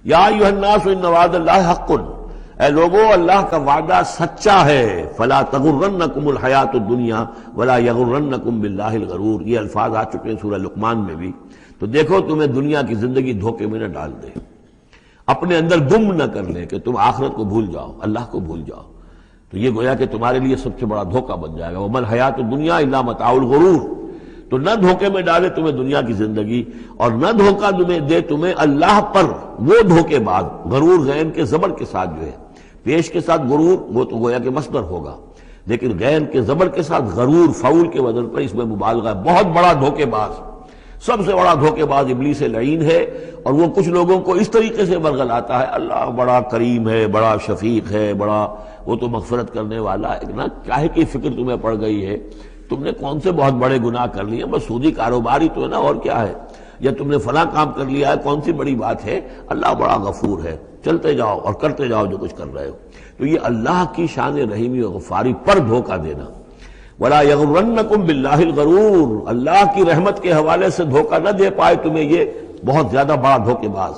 یا ایھا الناس ان وعد اللہ حق، اے لوگو اللہ کا وعدہ سچا ہے، فلا تغرنکم الحیات الدنیا ولا یغرنکم باللہ الغرور، یہ الفاظ آ چکے ہیں سورہ لقمان میں بھی۔ تو دیکھو تمہیں دنیا کی زندگی دھوکے میں نہ ڈال دے، اپنے اندر گم نہ کر لے کہ تم آخرت کو بھول جاؤ، اللہ کو بھول جاؤ، تو یہ گویا کہ تمہارے لیے سب سے بڑا دھوکہ بن جائے گا۔ وما الحیات الدنیا الا متاع الغرور، تو نہ دھوکے میں ڈالے تمہیں دنیا کی زندگی، اور نہ دھوکہ دے تمہیں اللہ پر وہ دھوکے باز، غرور غین کے زبر کے ساتھ جو ہے، پیش کے ساتھ غرور وہ تو گویا کہ مصدر ہوگا، لیکن غین کے زبر کے ساتھ غرور فعول کے وزن پر اس میں مبالغہ ہے، بہت بڑا دھوکے باز، سب سے بڑا دھوکے باز ابلیس لعین ہے۔ اور وہ کچھ لوگوں کو اس طریقے سے ورغلاتا ہے، اللہ بڑا کریم ہے، بڑا شفیق ہے، بڑا وہ تو مغفرت کرنے والا ہے نا، کاہے کی فکر تمہیں پڑ گئی ہے، تم نے کون سے بہت بڑے گناہ کر لیے، بس سودی کاروبار ہی تو ہے نا، اور کیا ہے، یا تم نے فلاں کام کر لیا ہے، کون سی بڑی بات ہے، اللہ بڑا غفور ہے، چلتے جاؤ اور کرتے جاؤ جو کچھ کر رہے ہو۔ تو یہ اللہ کی شان رحیمی و غفاری پر دھوکہ دینا، ولا یغرنکم باللہ الغرور، اللہ کی رحمت کے حوالے سے دھوکہ نہ دے پائے تمہیں یہ بہت زیادہ بڑا دھوکے باز۔